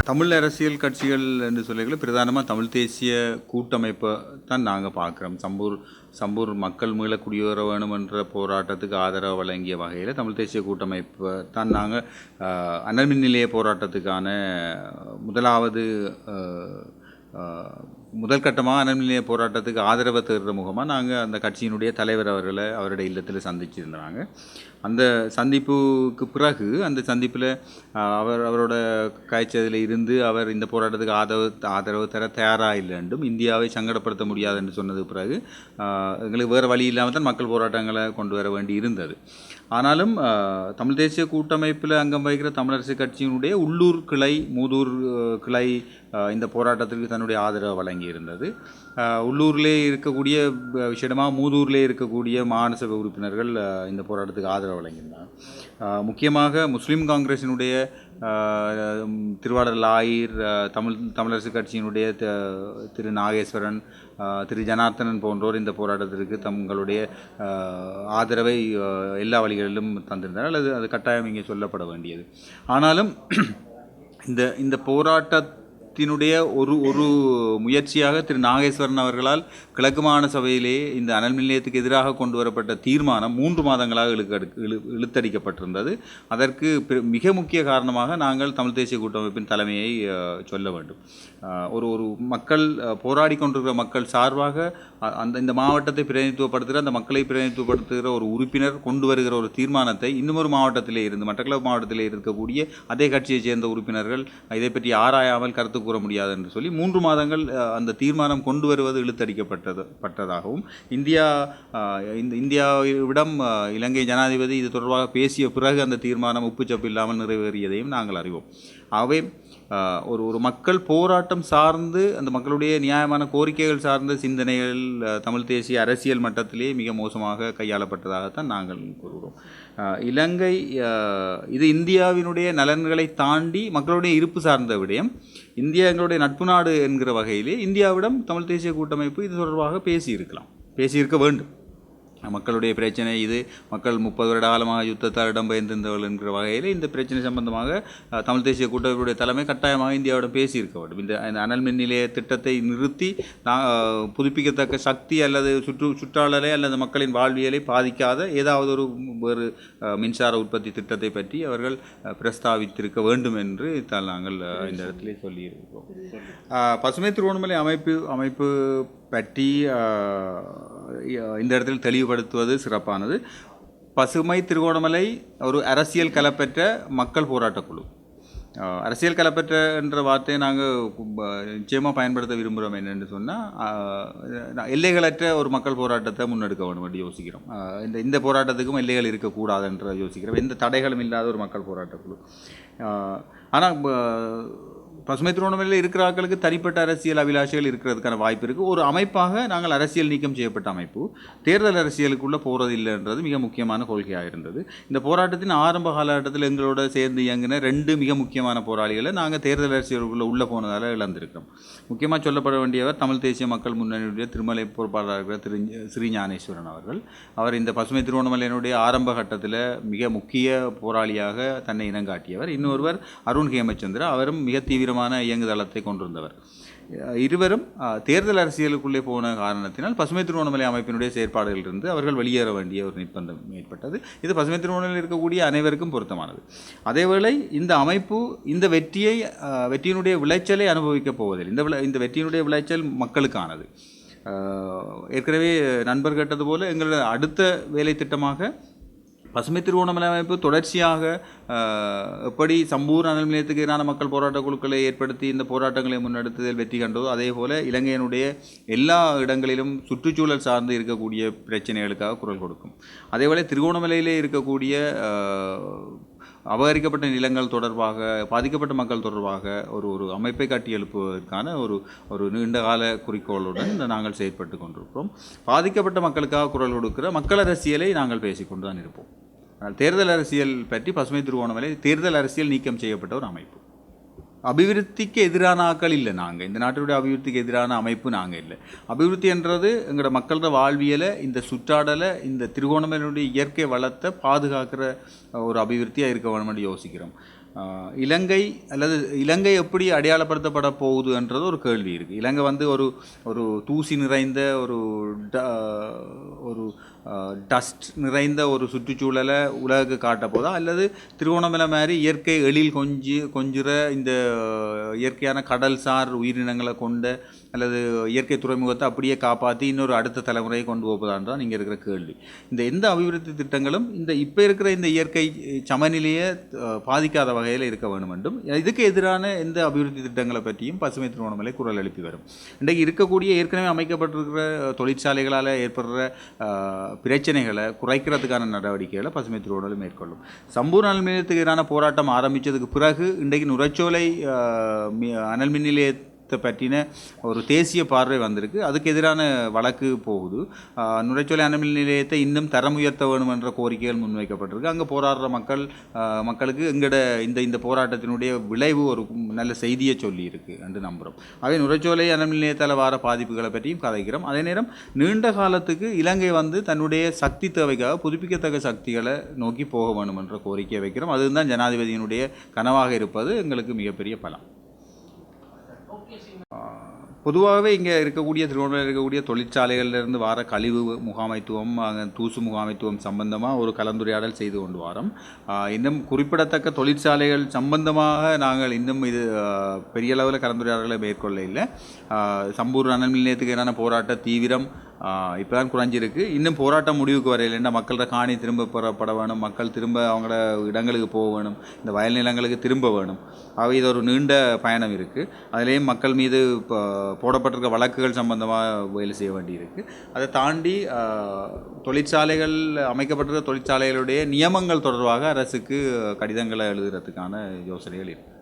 தமிழ் அரசியல் கட்சிகள் என்று சொல்லிகள் பிரதானமாக தமிழ் தேசிய கூட்டமைப்பை தான் நாங்கள் பார்க்குறோம். சம்பூர் மக்கள் மீள குடியேற வேணும் என்ற போராட்டத்துக்கு ஆதரவு வழங்கிய வகையில் தமிழ் தேசிய கூட்டமைப்பை தான் நாங்கள் அனல் மின் நிலைய போராட்டத்துக்கான முதல் கட்டமாக அனல் மின் நிலைய போராட்டத்துக்கு ஆதரவை தேடுற முகமாக நாங்கள் அந்த கட்சியினுடைய தலைவர் அவருடைய இல்லத்தில் சந்திச்சிருந்தாங்க. அந்த சந்திப்புக்கு பிறகு அந்த சந்திப்பில் அவரோட காய்ச்சதில் இருந்து அவர் இந்த போராட்டத்துக்கு ஆதரவு தர தயாராக இல்லை என்றும் இந்தியாவை சங்கடப்படுத்த முடியாது என்று சொன்னது பிறகு எங்களுக்கு வேறு வழி இல்லாமல் தான் மக்கள் போராட்டங்களை கொண்டு வர வேண்டி இருந்தது. ஆனாலும் தமிழ் தேசிய கூட்டமைப்பில் அங்கம் வகிக்கிற தமிழரசு கட்சியினுடைய உள்ளூர் கிளை மூதூர் கிளை இந்த போராட்டத்திற்கு தன்னுடைய ஆதரவை வழங்கி இருந்தது. உள்ளூரிலே இருக்கக்கூடிய விஷயமாக மூதூரிலே இருக்கக்கூடிய மாகாண சபை உறுப்பினர்கள் இந்த போராட்டத்துக்கு ஆதரவு வழங்கியிருந்தாங்க. முக்கியமாக முஸ்லீம் காங்கிரஸினுடைய திருவாடர் லாயிர், தமிழரசு கட்சியினுடைய திரு நாகேஸ்வரன், திரு ஜனார்த்தனன் போன்றோர் இந்த போராட்டத்திற்கு தங்களுடைய ஆதரவை எல்லா வழிகளிலும் தந்திருந்தார்கள். அது கட்டாயம் இங்கே சொல்லப்பட வேண்டியது. ஆனாலும் இந்த போராட்டத்தினுடைய ஒரு முயற்சியாக திரு நாகேஸ்வரன் அவர்களால் கிழக்கு மாகாண சபையிலே இந்த அனல் மின் நிலையத்துக்கு எதிராக கொண்டு வரப்பட்ட தீர்மானம் 3 மாதங்களாக இழுத்தடிக்கப்பட்டிருந்தது. அதற்கு மிக முக்கிய காரணமாக நாங்கள் தமிழ் தேசிய கூட்டமைப்பின் தலைமையை சொல்ல வேண்டும். ஒரு மக்கள் போராடி கொண்டிருக்கிற மக்கள் சார்பாக இந்த மாவட்டத்தை பிரதிநிதித்துவப்படுத்துகிற அந்த மக்களை பிரதிநிதித்துவப்படுத்துகிற ஒரு உறுப்பினர் கொண்டு வருகிற ஒரு தீர்மானத்தை இன்னொரு மாவட்டத்திலே இருந்து மட்டக்களப்பு மாவட்டத்திலே இருக்கக்கூடிய அதே கட்சியைச் சேர்ந்த உறுப்பினர்கள் இதை பற்றி ஆராயாமல் கருத்து கூற முடியாது என்று சொல்லி 3 மாதங்கள் அந்த தீர்மானம் கொண்டு வருவது இழுத்தடிக்கப்பட்டதாகவும் இந்தியாவிடம் இலங்கை ஜனாதிபதி இது தொடர்பாக பேசிய பிறகு அந்த தீர்மானம் உப்புச்சப்பு இல்லாமல் நிறைவேறியதையும் நாங்கள் அறிவோம். ஆகவே ஒரு மக்கள் போராட்டம் சார்ந்து அந்த மக்களுடைய நியாயமான கோரிக்கைகள் சார்ந்த சிந்தனைகள் தமிழ் தேசிய அரசியல் மட்டத்திலே மிக மோசமாக கையாளப்பட்டதாகத்தான் நாங்கள் கூறுகிறோம். இலங்கை இது இந்தியாவினுடைய நலன்களை தாண்டி மக்களுடைய இருப்பு சார்ந்த விடயம். இந்தியா எங்களுடைய நட்பு நாடு என்கிற வகையிலே இந்தியாவிடம் தமிழ் தேசிய கூட்டமைப்பு இது தொடர்பாக பேசியிருக்க வேண்டும். மக்களுடைய பிரச்சனை இது. மக்கள் 30 வருட காலமாக யுத்தத்தால் இடம்பெயர்ந்திருந்தவர்கள் என்கிற வகையில் இந்த பிரச்சனை சம்பந்தமாக தமிழ் தேசிய கூட்டமைப்புடைய தலைமை கட்டாயமாக இந்தியாவிடம் பேசியிருக்க வேண்டும். இந்த அனல் மின் நிலைய திட்டத்தை நிறுத்தி புதுப்பிக்கத்தக்க சக்தி அல்லது சுற்றாடலை அல்லது மக்களின் வாழ்வியலை பாதிக்காத ஏதாவது வேறு மின்சார உற்பத்தி திட்டத்தை பற்றி அவர்கள் பிரஸ்தாவித்திருக்க வேண்டும் என்று நாங்கள் இந்த இடத்திலே சொல்லியிருக்கிறோம். பசுமை திருவோணமலை அமைப்பு பற்றி இந்த இடத்தில் தெளிவுபடுத்துவது சிறப்பானது. பசுமை திருகோணமலை ஒரு அரசியல் களப்பெற்ற மக்கள் போராட்டக்குழு. அரசியல் களப்பெற்ற என்ற வார்த்தையை நாங்கள் நிச்சயமாக பயன்படுத்த விரும்புகிறோம். என்னென்னு சொன்னால் எல்லைகளற்ற ஒரு மக்கள் போராட்டத்தை முன்னெடுக்க வேண்டும் என்று யோசிக்கிறோம். இந்த போராட்டத்துக்கும் எல்லைகள் இருக்கக்கூடாது என்று யோசிக்கிறோம். எந்த தடைகளும் இல்லாத ஒரு மக்கள் போராட்டக்குழு. ஆனால் பசுமை திருவோணமலையில் இருக்கிற ஆட்களுக்கு தனிப்பட்ட அரசியல் அபிலாஷைகள் இருக்கிறதுக்கான வாய்ப்பு இருக்குது. ஒரு அமைப்பாக நாங்கள் அரசியல் நீக்கம் செய்யப்பட்ட அமைப்பு தேர்தல் அரசியலுக்குள்ளே போகிறதில்லைன்றது மிக முக்கியமான கொள்கையாக இருந்தது. இந்த போராட்டத்தின் ஆரம்ப காலகட்டத்தில் எங்களோட சேர்ந்து இயங்கின 2 மிக முக்கியமான போராளிகளை நாங்கள் தேர்தல் அரசியலுக்குள்ளே உள்ளே போனதால் இழந்திருக்கிறோம். முக்கியமாக சொல்லப்பட வேண்டியவர் தமிழ் தேசிய மக்கள் முன்னணியுடைய திருமலை பொறுப்பாளராக இருக்கிற திரு ஸ்ரீ ஞானேஸ்வரன் அவர்கள். அவர் இந்த பசுமை திருவோணமலையினுடைய ஆரம்ப கட்டத்தில் மிக முக்கிய போராளியாக தன்னை இனங்காட்டியவர். இன்னொருவர் அருண் ஹேமச்சந்திரா, அவரும் மிக தீவிரமான இயங்குதளத்தை கொண்டிருந்தவர். இருவரும் தேர்தல் அரசியலுக்குள்ளே போன காரணத்தினால் பசுமை திருவோணமலை அமைப்பினுடைய செயற்பாடுகளிலிருந்து அவர்கள் வெளியேற வேண்டிய ஒரு நிர்பந்தம் ஏற்பட்டது. இது பசுமை திருவோணமலையில் இருக்கக்கூடிய அனைவருக்கும் பொருத்தமானது. அதேவேளை இந்த அமைப்பு இந்த வெற்றியினுடைய விளைச்சலை அனுபவிக்கப் போவதில்லை. இந்த வெற்றியினுடைய விளைச்சல் மக்களுக்கானது. ஏற்கனவே நண்பர் கேட்டது போல எங்களோட அடுத்த வேலை திட்டமாக பசுமை திருவோணமலை அமைப்பு தொடர்ச்சியாக எப்படி சம்பூர் அனல் நிலையத்துக்கு எதிரான மக்கள் போராட்ட குழுக்களை ஏற்படுத்தி இந்த போராட்டங்களை முன்னெடுத்ததில் வெற்றி கண்டதோ அதேபோல் இலங்கையினுடைய எல்லா இடங்களிலும் சுற்றுச்சூழல் சார்ந்து இருக்கக்கூடிய பிரச்சனைகளுக்காக குரல் கொடுக்கும். அதேபோல் திருவோணமலையிலே இருக்கக்கூடிய அபகரிக்கப்பட்ட நிலங்கள் தொடர்பாக பாதிக்கப்பட்ட மக்கள் தொடர்பாக ஒரு அமைப்பை கட்டி எழுப்புவதற்கான ஒரு நீண்டகால குறிக்கோளுடன் நாங்கள் செயற்பட்டு கொண்டிருக்கிறோம். பாதிக்கப்பட்ட மக்களுக்காக குரல் கொடுக்கிற மக்கள் அரசியலை நாங்கள் பேசிக்கொண்டு தான் இருப்போம். ஆனால் தேர்தல் அரசியல் பற்றி பசுமை திருவோணமலை தேர்தல் அரசியல் நீக்கம் செய்யப்பட்ட ஒரு அமைப்பு. அபிவிருத்திக்கு எதிரான ஆக்கள் இல்லை. நாங்கள் இந்த நாட்டினுடைய அபிவிருத்திக்கு எதிரான அமைப்பு நாங்கள் இல்லை. அபிவிருத்தி என்றது எங்களோட மக்களோட வாழ்வியலை, இந்த சுற்றாடலை, இந்த திருகோணமலையினுடைய இயற்கை வளத்தை பாதுகாக்கிற ஒரு அபிவிருத்தியாக இருக்க வேணும்னு யோசிக்கிறோம். இலங்கை அல்லது இலங்கை எப்படி அடையாளப்படுத்தப்பட போகுதுன்றது ஒரு கேள்வி இருக்குது. இலங்கை வந்து ஒரு ஒரு தூசி நிறைந்த ஒரு டஸ்ட் நிறைந்த ஒரு சுற்றுச்சூழலை உலகுக்கு காட்ட போதா, அல்லது திருவோணமலை மாதிரி இயற்கை எழில் கொஞ்சுற இந்த இயற்கையான கடல்சார் உயிரினங்களை கொண்ட அல்லது இயற்கை துறைமுகத்தை அப்படியே காப்பாற்றி இன்னொரு அடுத்த தலைமுறையை கொண்டு போவதான்னு தான் இங்கே இருக்கிற கேள்வி. இந்த எந்த அபிவிருத்தி திட்டங்களும் இப்போ இருக்கிற இந்த இயற்கை சமநிலையை பாதிக்காத வகையில் இருக்க வேண்டும் என்றும், இதுக்கு எதிரான எந்த அபிவிருத்தி திட்டங்களை பற்றியும் பசுமை திருவோணமலை குரல் எழுப்பி வரும். இன்றைக்கு இருக்கக்கூடிய ஏற்கனவே அமைக்கப்பட்டிருக்கிற தொழிற்சாலைகளால் ஏற்படுற பிரச்சனைகளை குறைக்கிறதுக்கான நடவடிக்கைகளை பசுமை திருவோணமலை மேற்கொள்ளும். சம்பூர் அனல் மின்நிலையத்துக்கு எதிரான போராட்டம் ஆரம்பித்ததுக்கு பிறகு இன்றைக்கு நுரைச்சோலை அனல் மின் நிலையத்தை பற்றின ஒரு தேசிய பார்வை வந்திருக்கு. அதுக்கு எதிரான வழக்கு போகுது. நுரைச்சோலை அனல் மின் நிலையத்தை இன்னும் தரம் உயர்த்த வேணும் என்ற கோரிக்கைகள் முன்வைக்கப்பட்டிருக்கு. அங்கே போராடுற மக்களுக்கு எங்கட இந்த போராட்டத்தினுடைய விளைவு ஒரு நல்ல செய்தியை சொல்லி இருக்கு என்று நம்புகிறோம். அவை நுரைச்சோலை அனல் மின் நிலையத்தால் வர பாதிப்புகளை பற்றியும் கதைக்கிறோம். அதே நேரம் நீண்ட காலத்துக்கு இலங்கை வந்து தன்னுடைய சக்தி தேவைக்காக புதுப்பிக்கத்தக்க சக்திகளை நோக்கி போக வேணும் என்ற கோரிக்கையை வைக்கிறோம். அதுதான் ஜனாதிபதியினுடைய கனவாக இருப்பது எங்களுக்கு மிகப்பெரிய பலம். பொதுவாகவே இங்கே இருக்கக்கூடிய திருவண்ணாமலையில் இருக்கக்கூடிய தொழிற்சாலைகளிலிருந்து வர கழிவு முகாமைத்துவம், தூசு முகாமைத்துவம் சம்பந்தமாக ஒரு கலந்துரையாடல் செய்து கொண்டு வரோம். இன்னும் குறிப்பிடத்தக்க தொழிற்சாலைகள் சம்பந்தமாக நாங்கள் இன்னும் இது பெரிய அளவில் கலந்துரையாடல்களை மேற்கொள்ள இல்லை. சம்பூர் அனல் மின் நிலையத்துக்கு எதிரான போராட்ட தீவிரம் இப்போ தான் குறைஞ்சிருக்கு. இன்னும் போராட்டம் முடிவுக்கு வரையில் என்ன மக்களோட காணி திரும்ப பெறப்பட வேணும், மக்கள் திரும்ப அவங்களோட இடங்களுக்கு போக வேணும், இந்த வயல் நிலங்களுக்கு திரும்ப வேணும். ஆகவே இது ஒரு நீண்ட பயணம் இருக்குது. அதிலேயும் மக்கள் மீது இப்போ போடப்பட்டிருக்க வழக்குகள் சம்பந்தமாக வேலை செய்ய வேண்டியிருக்கு. அதை தாண்டி தொழிற்சாலைகள் அமைக்கப்பட்டிருக்க தொழிற்சாலைகளுடைய நியமங்கள் தொடர்பாக அரசுக்கு கடிதங்களை எழுதுறதுக்கான யோசனைகள் இருக்குது.